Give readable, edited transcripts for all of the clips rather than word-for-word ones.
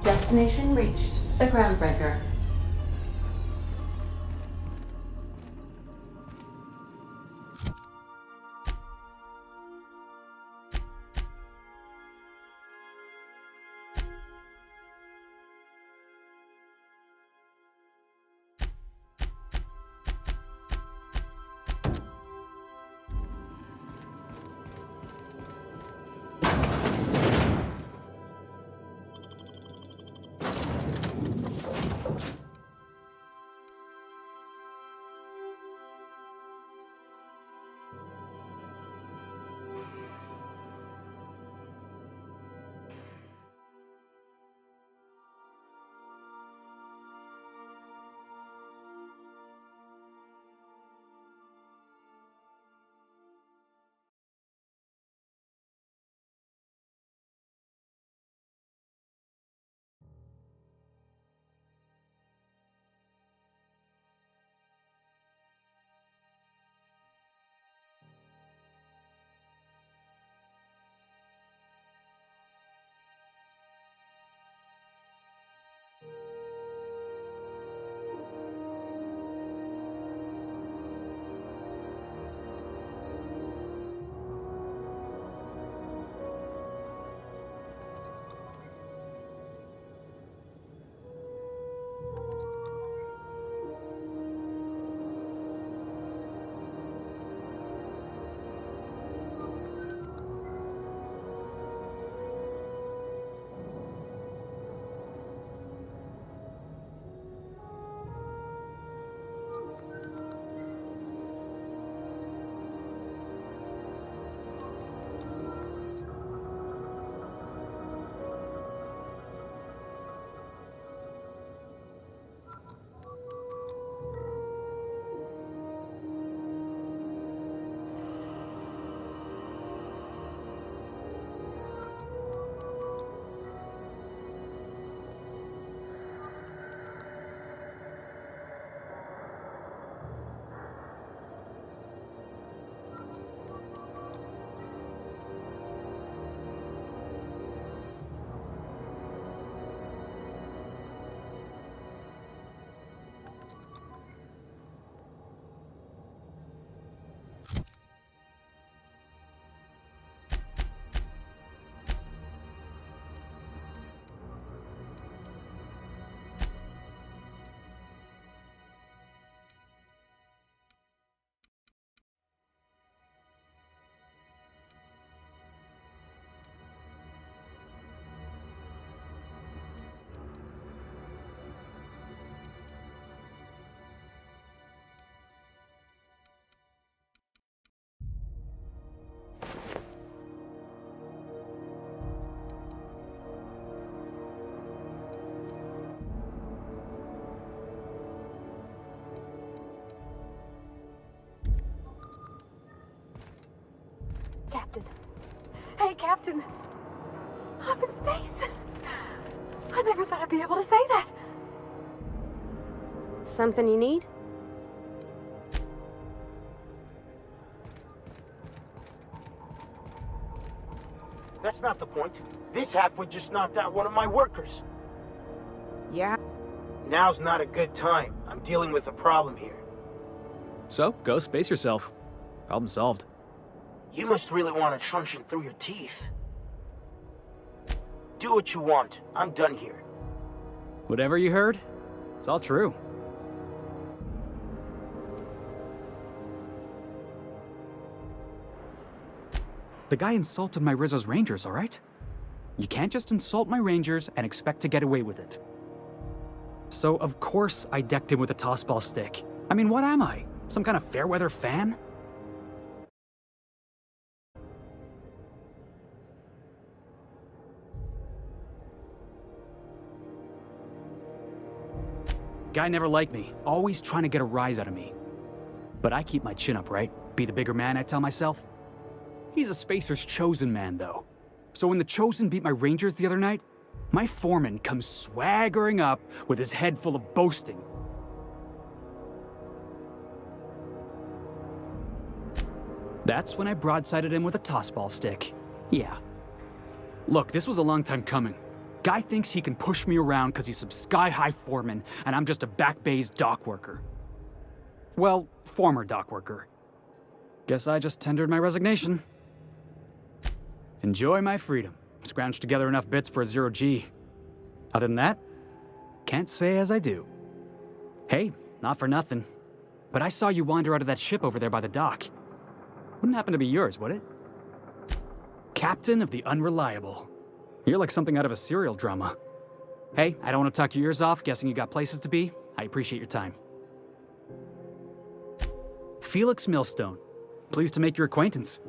Destination reached. The Groundbreaker. Captain. Hey, Captain. I'm in space. I never thought I'd be able to say that. Something you need? That's not the point. This halfwit just knocked out one of my workers. Yeah. Now's not a good time. I'm dealing with a problem here. So, go space yourself. Problem solved. You must really want to truncheon through your teeth. Do what you want. I'm done here. Whatever you heard, it's all true. The guy insulted my Rizzo's Rangers, alright? You can't just insult my Rangers and expect to get away with it. So, of course, I decked him with a tossball stick. I mean, what am I? Some kind of fair-weather fan? Guy never liked me, always trying to get a rise out of me. But I keep my chin up, right? Be the bigger man, I tell myself. He's a Spacer's chosen man, though. So when the Chosen beat my Rangers the other night, my foreman comes swaggering up with his head full of boasting. That's when I broadsided him with a tossball stick. Yeah. Look, this was a long time coming. Guy thinks he can push me around because he's some sky-high foreman, and I'm just a back bay's dock worker. Well, former dock worker. Guess I just tendered my resignation. Enjoy my freedom. Scrounged together enough bits for a 0G. Other than that, can't say as I do. Hey, not for nothing, but I saw you wander out of that ship over there by the dock. Wouldn't happen to be yours, would it? Captain of the Unreliable. You're like something out of a serial drama. Hey, I don't want to talk your ears off, guessing you got places to be. I appreciate your time. Felix Millstone. Pleased to make your acquaintance.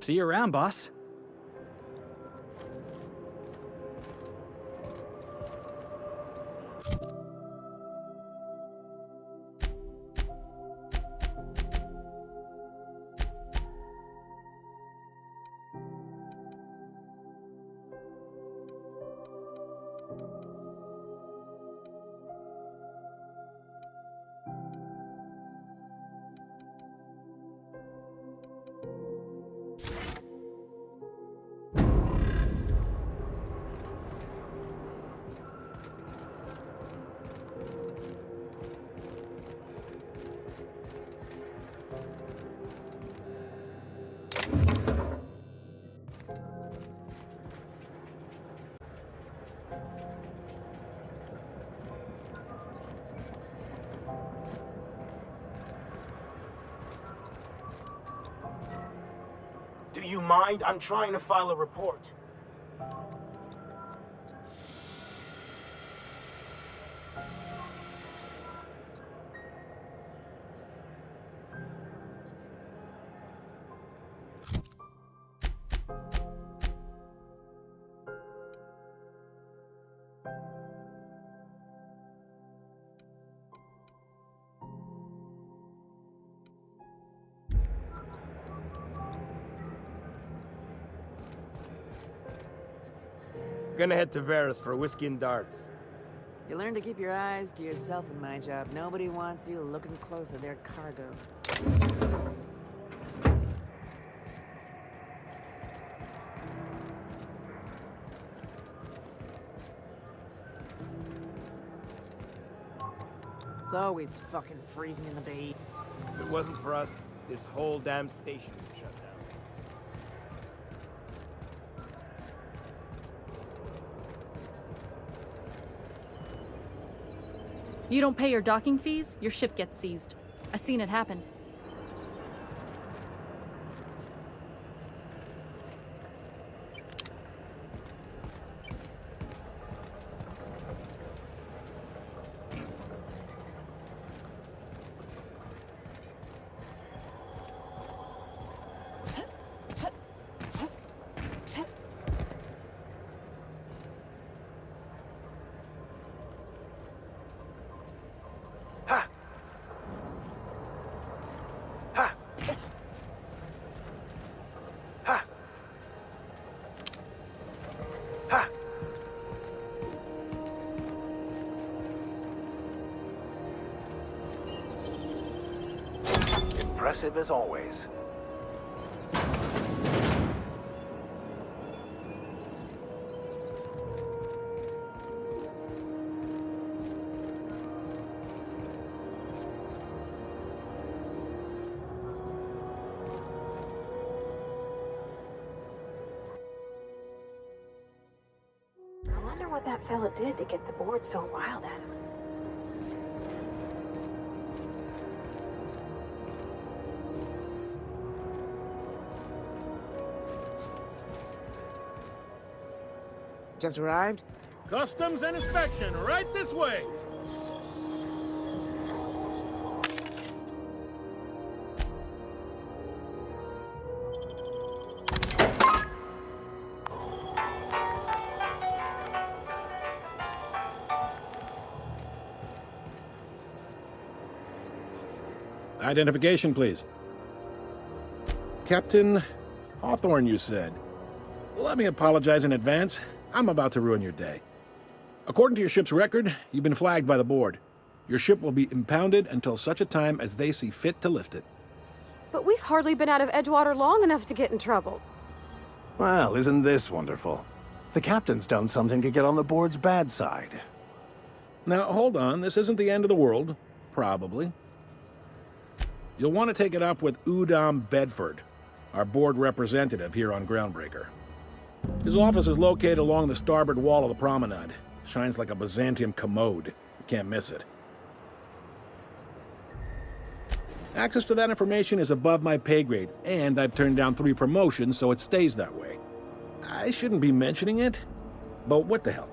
See you around, boss. Do you mind? I'm trying to file a report. Gonna head to Varus for whiskey and darts. You learn to keep your eyes to yourself in my job. Nobody wants you looking close at their cargo. It's always fucking freezing in the bay. If it wasn't for us, this whole damn station would shut down. You don't pay your docking fees, your ship gets seized. I seen it happen. Impressive as always. I wonder what that fella did to get the board so wild at him. Just arrived? Customs and inspection, right this way! Identification, please. Captain Hawthorne, you said. Let me apologize in advance. I'm about to ruin your day. According to your ship's record, you've been flagged by the board. Your ship will be impounded until such a time as they see fit to lift it. But we've hardly been out of Edgewater long enough to get in trouble. Well, isn't this wonderful? The captain's done something to get on the board's bad side. Now, hold on. This isn't the end of the world. Probably. You'll want to take it up with Oooh Bedford, our board representative here on Groundbreaker. His office is located along the starboard wall of the promenade. Shines like a Byzantium commode. You can't miss it. Access to that information is above my pay grade, and I've turned down 3 promotions, so it stays that way. I shouldn't be mentioning it, but what the hell?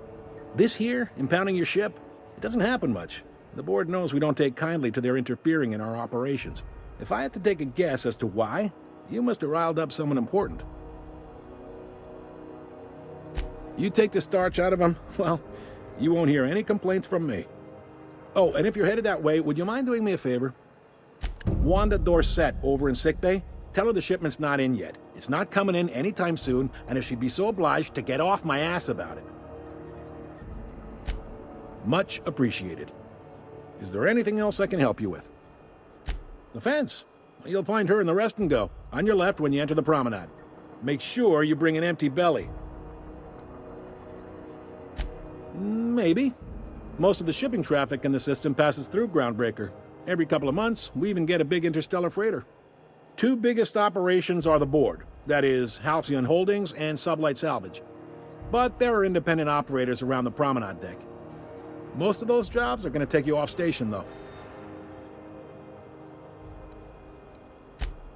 This here, impounding your ship, it doesn't happen much. The board knows we don't take kindly to their interfering in our operations. If I had to take a guess as to why, you must have riled up someone important. You take the starch out of them, well, you won't hear any complaints from me. Oh, and if you're headed that way, would you mind doing me a favor? Wanda Dorset over in sickbay, tell her the shipment's not in yet. It's not coming in anytime soon, and if she'd be so obliged to get off my ass about it. Much appreciated. Is there anything else I can help you with? The fence. You'll find her in the rest and go, on your left when you enter the promenade. Make sure you bring an empty belly. Maybe. Most of the shipping traffic in the system passes through Groundbreaker. Every couple of months, we even get a big interstellar freighter. 2 biggest operations are the board, that is, Halcyon Holdings and Sublight Salvage. But there are independent operators around the promenade deck. Most of those jobs are going to take you off station, though.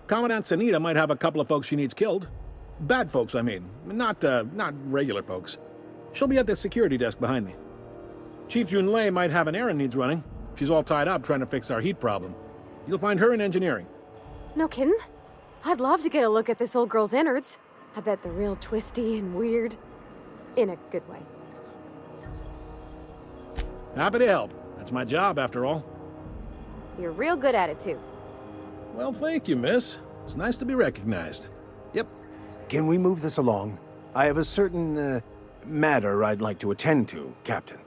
Commandant Sanita might have a couple of folks she needs killed. Bad folks, I mean. Not regular folks. She'll be at the security desk behind me. Chief Junlei might have an errand needs running. She's all tied up trying to fix our heat problem. You'll find her in engineering. No kidding? I'd love to get a look at this old girl's innards. I bet they're real twisty and weird. In a good way. Happy to help. That's my job, after all. You're real good at it, too. Well, thank you, miss. It's nice to be recognized. Yep. Can we move this along? I have a certain, matter I'd like to attend to, Captain.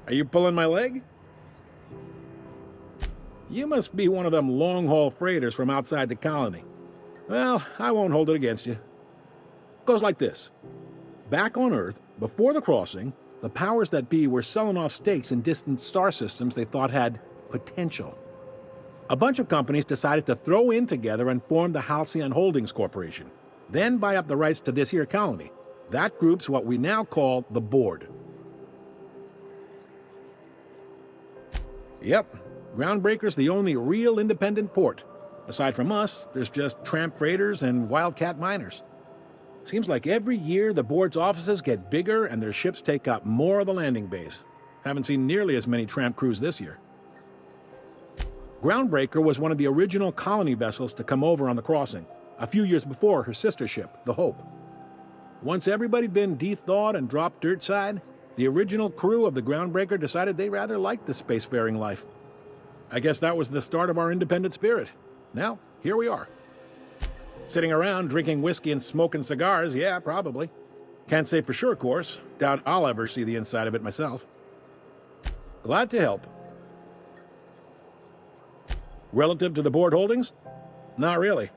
Are you pulling my leg? You must be one of them long-haul freighters from outside the colony. Well, I won't hold it against you. Goes like this. Back on Earth, before the crossing, the powers that be were selling off stakes in distant star systems they thought had potential. A bunch of companies decided to throw in together and form the Halcyon Holdings Corporation, then buy up the rights to this here colony. That group's what we now call the Board. Yep, Groundbreaker's the only real independent port. Aside from us, there's just tramp freighters and wildcat miners. Seems like every year the board's offices get bigger and their ships take up more of the landing base. Haven't seen nearly as many tramp crews this year. Groundbreaker was one of the original colony vessels to come over on the crossing, a few years before her sister ship, the Hope. Once everybody'd been de-thawed and dropped dirt side, the original crew of the Groundbreaker decided they rather liked the spacefaring life. I guess that was the start of our independent spirit. Now, here we are. Sitting around drinking whiskey and smoking cigars, yeah, probably. Can't say for sure, of course. Doubt I'll ever see the inside of it myself. Glad to help. Relative to the board holdings? Not really.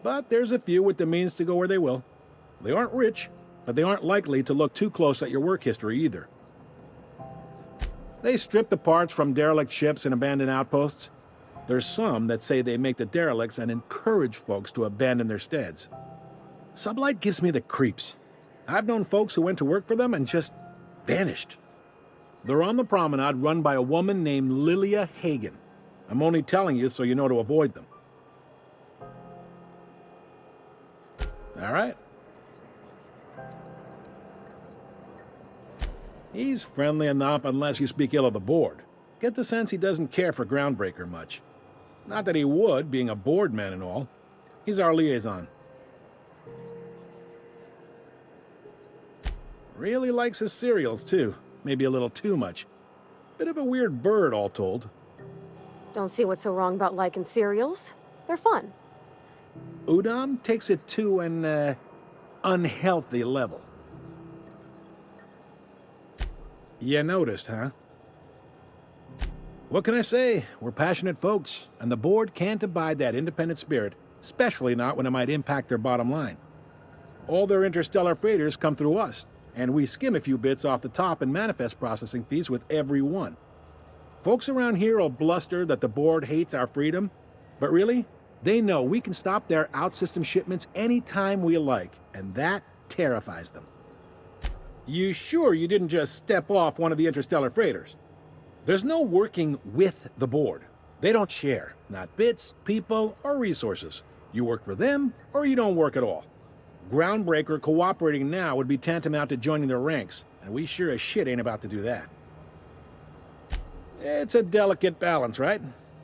But there's a few with the means to go where they will. They aren't rich, but they aren't likely to look too close at your work history either. They strip the parts from derelict ships and abandoned outposts. There's some that say they make the derelicts and encourage folks to abandon their steads. Sublight gives me the creeps. I've known folks who went to work for them and just vanished. They're on the promenade run by a woman named Lilia Hagen. I'm only telling you so you know to avoid them. All right. He's friendly enough unless you speak ill of the board. Get the sense he doesn't care for Groundbreaker much. Not that he would, being a board man and all. He's our liaison. Really likes his cereals, too. Maybe a little too much. Bit of a weird bird, all told. Don't see what's so wrong about liking cereals. They're fun. Udam takes it to an, unhealthy level. You noticed, huh? What can I say? We're passionate folks, and the board can't abide that independent spirit, especially not when it might impact their bottom line. All their interstellar freighters come through us, and we skim a few bits off the top in manifest processing fees with every one. Folks around here will bluster that the board hates our freedom, but really, they know we can stop their out-system shipments anytime we like, and that terrifies them. You sure you didn't just step off one of the interstellar freighters? There's no working with the board. They don't share, not bits, people, or resources. You work for them, or you don't work at all. Groundbreaker cooperating now would be tantamount to joining their ranks, and we sure as shit ain't about to do that. It's a delicate balance, right?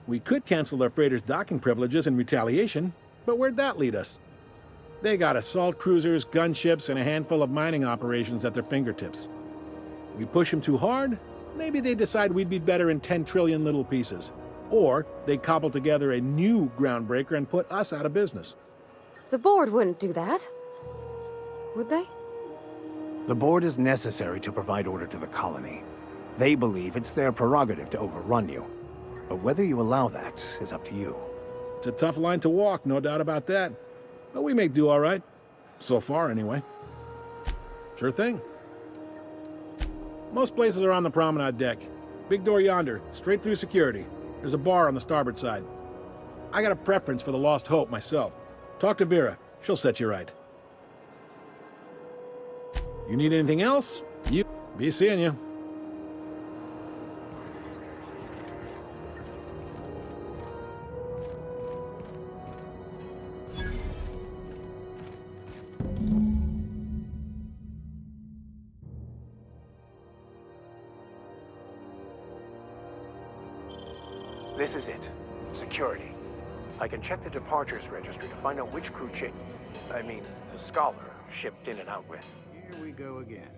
We could cancel their freighters' docking privileges in retaliation, but where'd that lead us? They got assault cruisers, gunships, and a handful of mining operations at their fingertips. We push them too hard, maybe they decide we'd be better in 10 trillion little pieces. Or they cobble together a new Groundbreaker and put us out of business. The board wouldn't do that. Would they? The board is necessary to provide order to the colony. They believe it's their prerogative to overrun you. But whether you allow that is up to you. It's a tough line to walk, no doubt about that. But we make do all right. So far, anyway. Sure thing. Most places are on the promenade deck. Big door yonder, straight through security. There's a bar on the starboard side. I got a preference for the Lost Hope myself. Talk to Vera. She'll set you right. You need anything else? You be seeing you. This is it. Security. I can check the departures registry to find out which crew the Scholar shipped in and out with. Here we go again.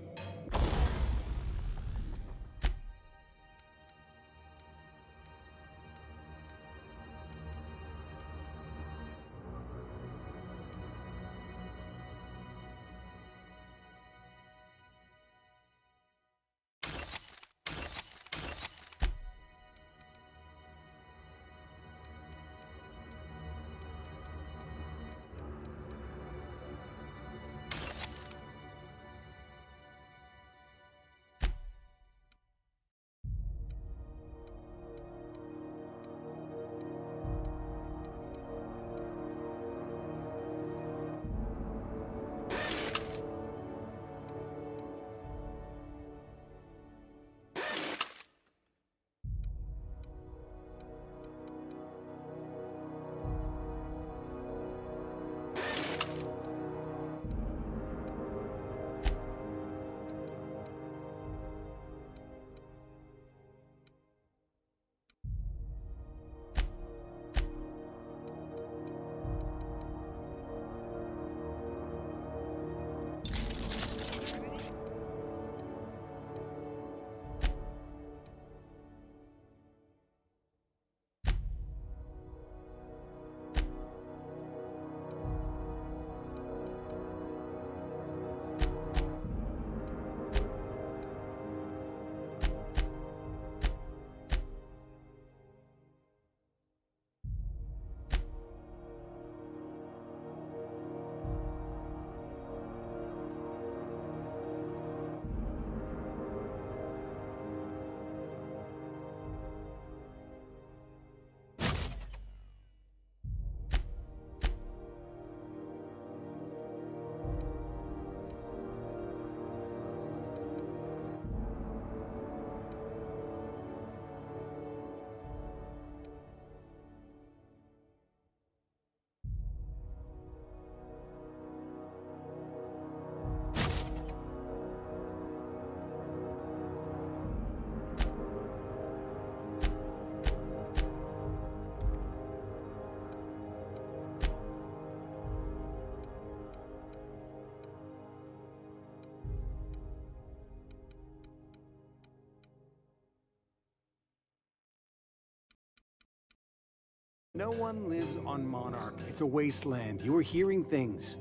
No one lives on Monarch. It's a wasteland. You are hearing things.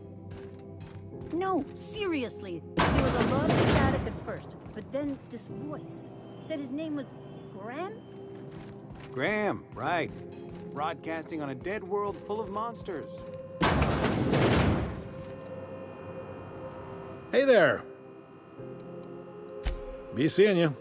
No, seriously. There was a lot of static at first, but then this voice said his name was Graham? Graham, right. Broadcasting on a dead world full of monsters. Hey there. Be seeing you.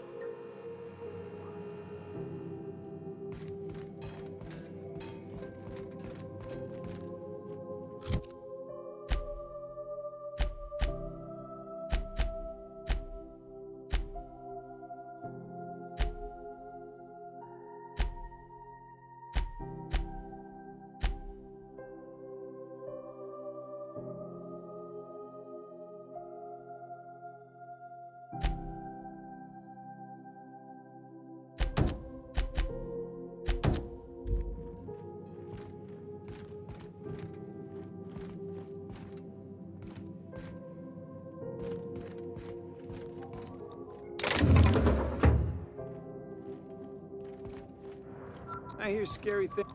I hear scary things.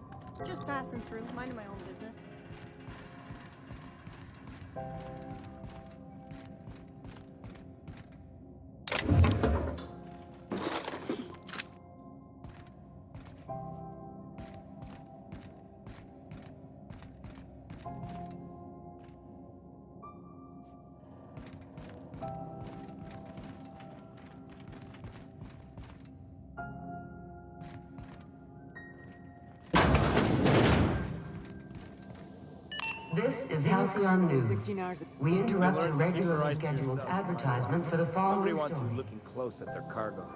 Just passing through, minding my own business. This is Halcyon News. 16 hours. We interrupt a regularly scheduled advertisement for the following Nobody wants you story. looking close at their cargo.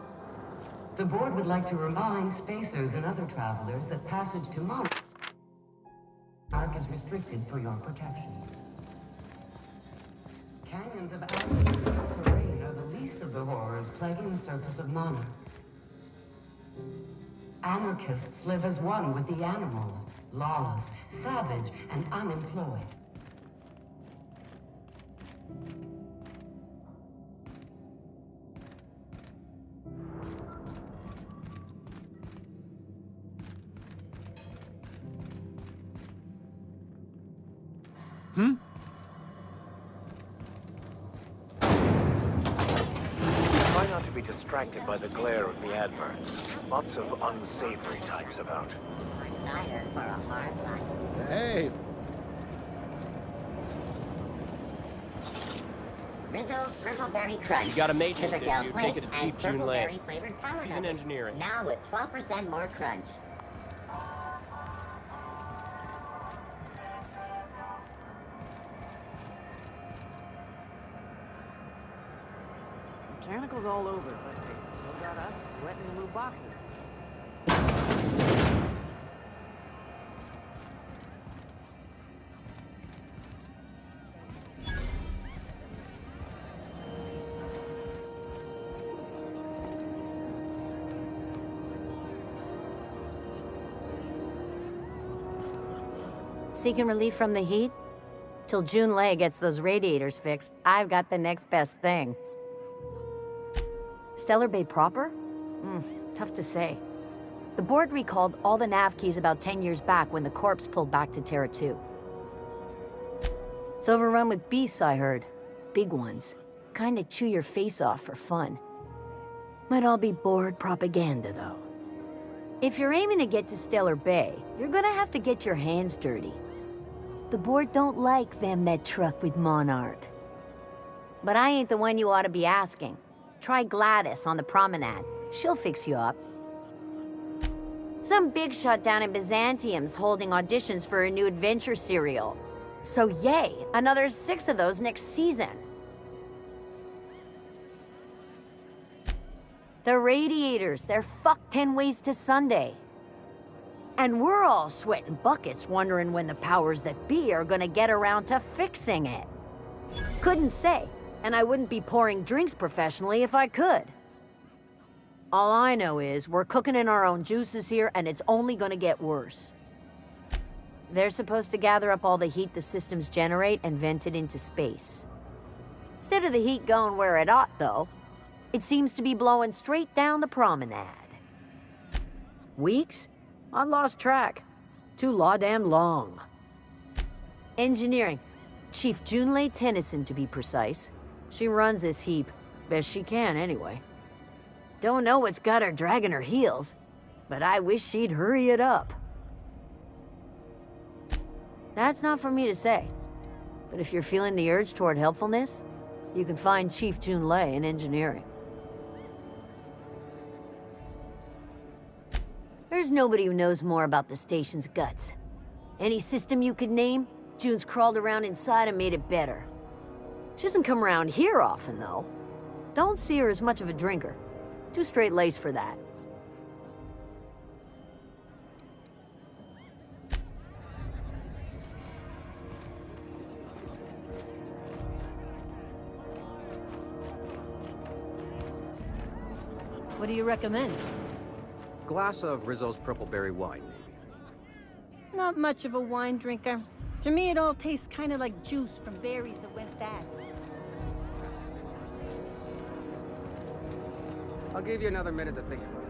The board would like to remind spacers and other travelers that passage to Monarch is restricted for your protection. Canyons of absolute terrain are the least of the horrors plaguing the surface of Monarch. Anarchists live as one with the animals, lawless, savage, and unemployed. Try not to be distracted by the glare of the adverts. Lots of unsavory types about. Hey, Rizzo's Grizzleberry Crunch. You got a mate, Sugar did gel you? flakes Take it to and Chief June Lane. purpleberry flavored powder She's in nuggets. engineering. Now with 12% more crunch. Mechanicals all over, but they still got us sweating to move boxes. Seeking relief from the heat? Till June Lay gets those radiators fixed, I've got the next best thing. Stellar Bay proper? Tough to say. The board recalled all the nav keys about 10 years back when the corpse pulled back to Terra 2. It's overrun with beasts, I heard. Big ones. Kinda chew your face off for fun. Might all be board propaganda, though. If you're aiming to get to Stellar Bay, you're gonna have to get your hands dirty. The board don't like them that truck with Monarch. But I ain't the one you ought to be asking. Try Gladys on the promenade. She'll fix you up. Some big shot down in Byzantium's holding auditions for a new adventure serial. So yay, another 6 of those next season. The radiators, they're fucked 10 ways to Sunday. And we're all sweating buckets wondering when the powers that be are gonna get around to fixing it. Couldn't say, and I wouldn't be pouring drinks professionally if I could. All I know is we're cooking in our own juices here, and it's only gonna get worse. They're supposed to gather up all the heat the systems generate and vent it into space. Instead of the heat going where it ought, though, it seems to be blowing straight down the promenade. Weeks? I lost track. Too law-damn long. Engineering. Chief Junlei Tennyson, to be precise. She runs this heap. Best she can, anyway. Don't know what's got her dragging her heels. but I wish she'd hurry it up. That's not for me to say. But if you're feeling the urge toward helpfulness, you can find Chief Jun Lei in engineering. There's nobody who knows more about the station's guts. Any system you could name, Jun's crawled around inside and made it better. She doesn't come around here often, though. Don't see her as much of a drinker. Too straight-laced for that. What do you recommend? Glass of Rizzo's purple berry wine, maybe. Not much of a wine drinker. To me, it all tastes kind of like juice from berries that went bad. I'll give you another minute to think about it.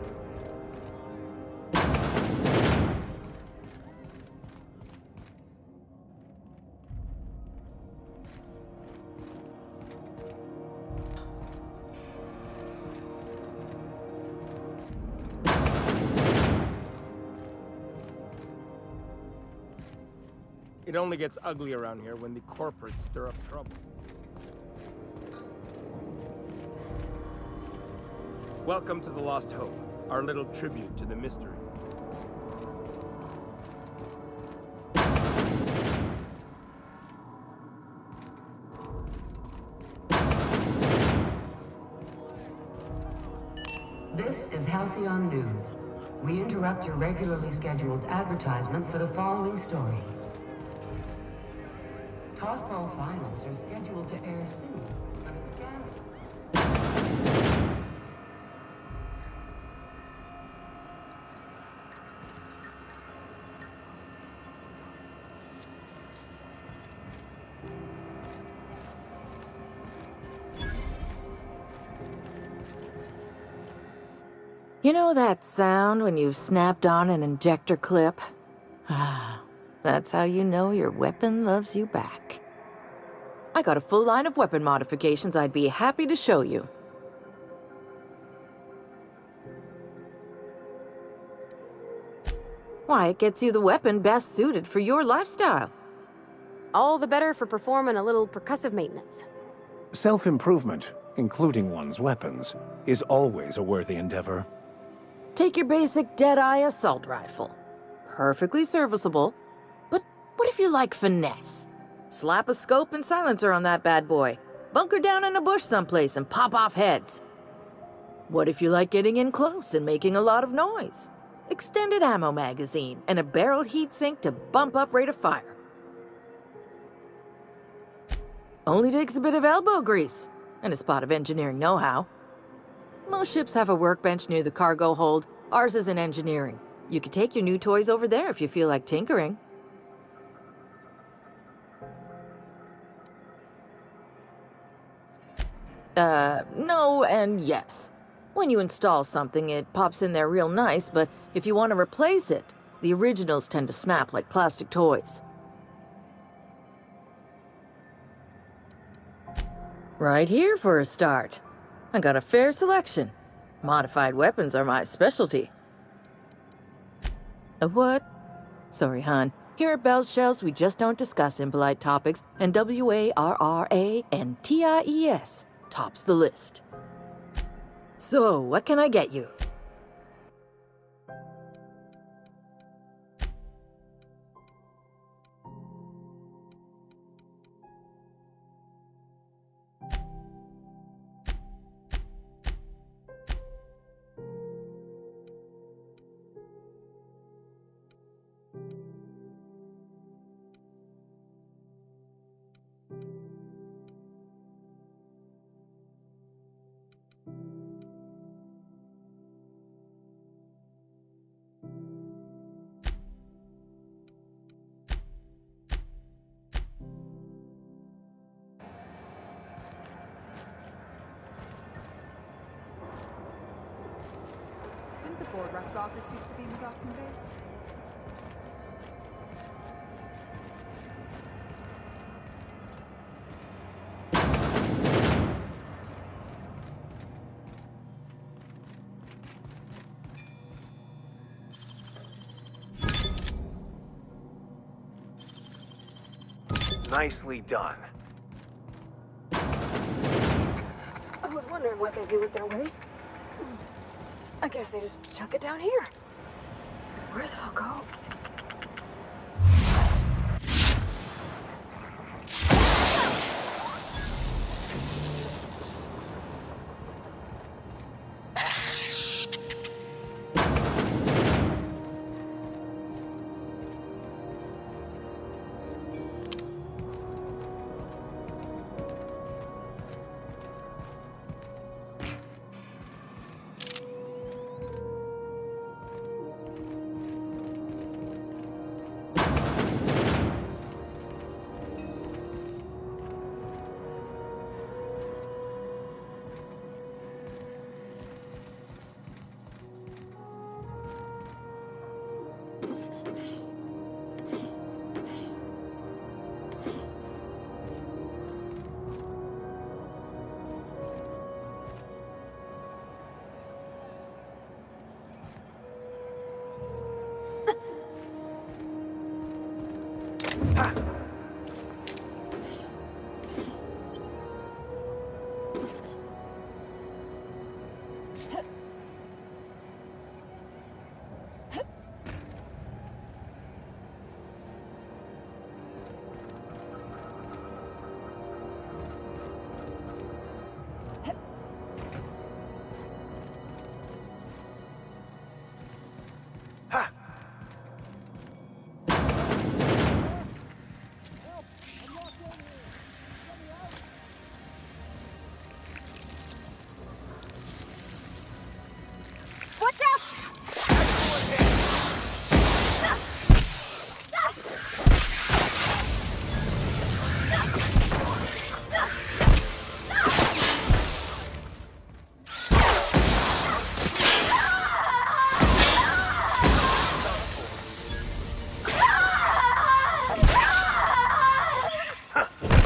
It only gets ugly around here when the corporates stir up trouble. Welcome to the Lost Hope, our little tribute to the mystery. This is Halcyon News. We interrupt your regularly scheduled advertisement for the following story. Tossball finals are scheduled to air soon, but a scandal. You know that sound when you've snapped on an injector clip? Ah, that's how you know your weapon loves you back. I got a full line of weapon modifications I'd be happy to show you. Why, it gets you the weapon best suited for your lifestyle. All the better for performing a little percussive maintenance. Self-improvement, including one's weapons, is always a worthy endeavor. Take your basic Deadeye assault rifle. Perfectly serviceable. But what if you like finesse? Slap a scope and silencer on that bad boy. Bunker down in a bush someplace and pop off heads. What if you like getting in close and making a lot of noise? Extended ammo magazine and a barrel heatsink to bump up rate of fire. Only takes a bit of elbow grease and a spot of engineering know-how. Most ships have a workbench near the cargo hold. Ours is in engineering. You could take your new toys over there if you feel like tinkering. No and yes. When you install something, it pops in there real nice, but if you want to replace it, the originals tend to snap like plastic toys. Right here for a start. I got a fair selection. Modified weapons are my specialty. A what? Sorry, hon. Here at Bell's Shells, we just don't discuss impolite topics, and WARRANTIES tops the list. So, what can I get you? The board rep's office used to be in the docking bays. Nicely done. I was wondering what they do with their waste. I guess they just chuck it down here. Where's it all go?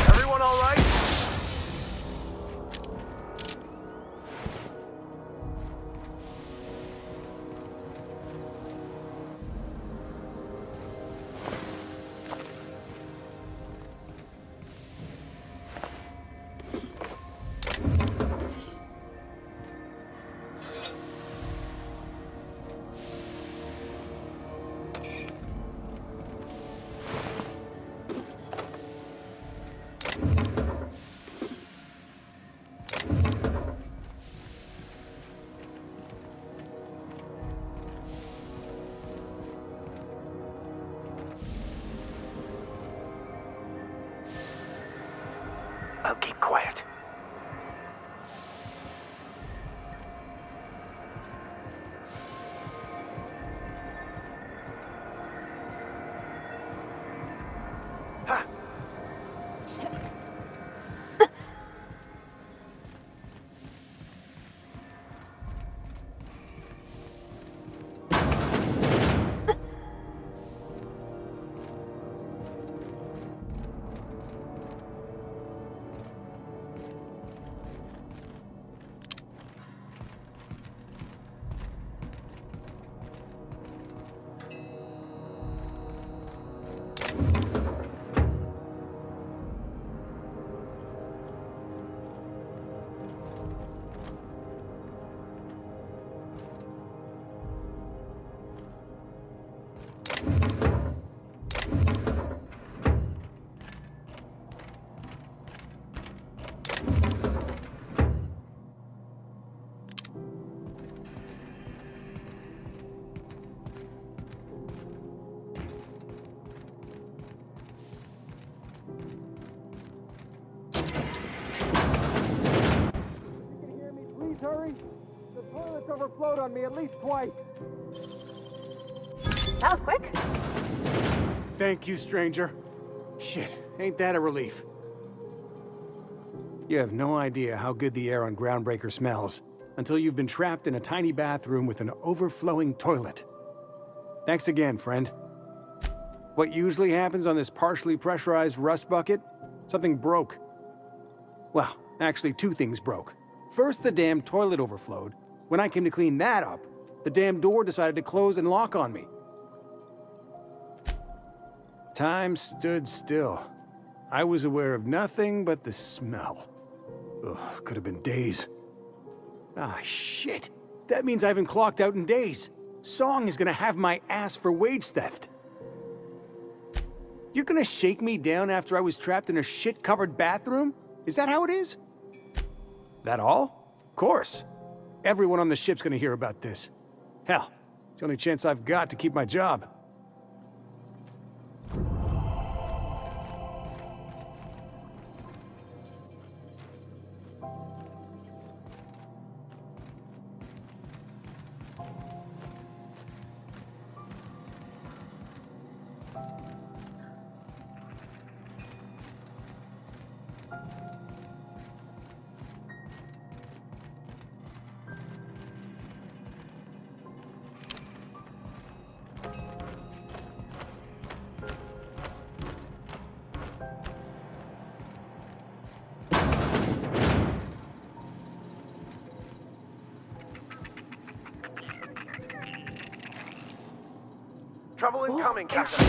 Everyone all right? I'll keep quiet. Hurry! The toilet's overflowed on me at least twice. That was quick. Thank you, stranger. Shit, ain't that a relief? You have no idea how good the air on Groundbreaker smells until you've been trapped in a tiny bathroom with an overflowing toilet. Thanks again, friend. What usually happens on this partially pressurized rust bucket? Something broke. Well, actually two things broke. First, the damn toilet overflowed. When I came to clean that up, the damn door decided to close and lock on me. Time stood still. I was aware of nothing but the smell. Ugh, could have been days. Ah, shit. That means I haven't clocked out in days. Song is gonna have my ass for wage theft. You're gonna shake me down after I was trapped in a shit-covered bathroom? Is that how it is? That all? Of course. Everyone on the ship's gonna hear about this. Hell, it's the only chance I've got to keep my job. Trouble incoming, Captain.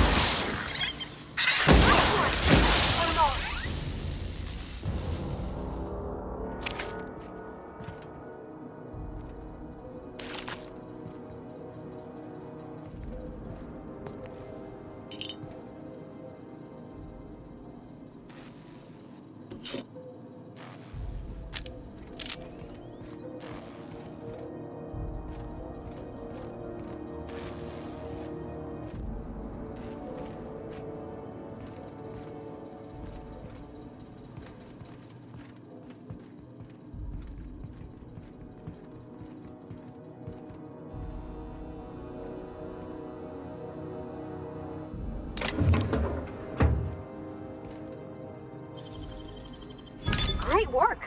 Great work.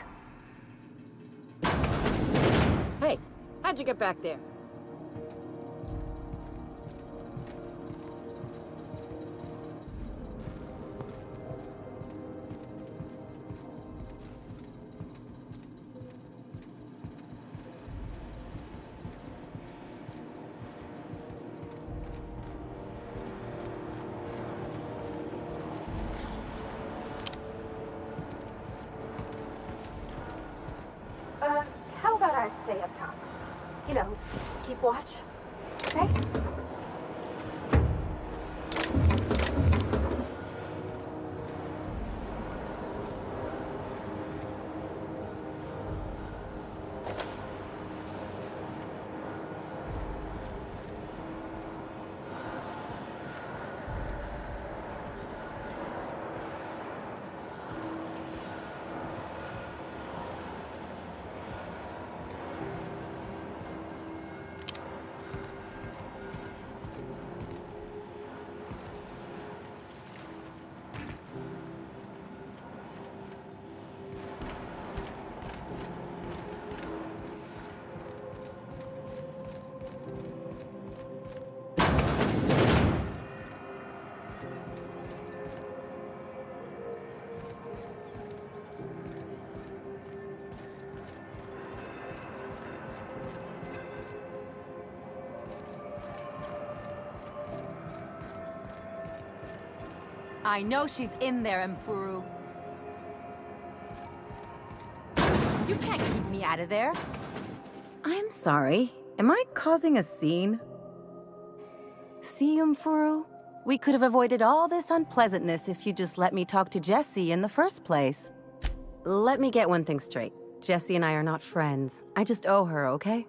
Hey, how'd you get back there? How about I stay up top? You know, keep watch. Okay? I know she's in there, Mfuru. You can't keep me out of there. I'm sorry. Am I causing a scene? See, Mfuru? We could have avoided all this unpleasantness if you just let me talk to Jesse in the first place. Let me get one thing straight. Jesse and I are not friends. I just owe her, okay?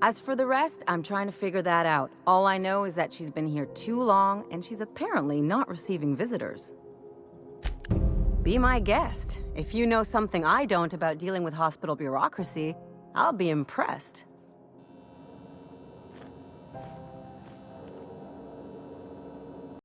As for the rest, I'm trying to figure that out. All I know is that she's been here too long, and she's apparently not receiving visitors. Be my guest. If you know something I don't about dealing with hospital bureaucracy, I'll be impressed.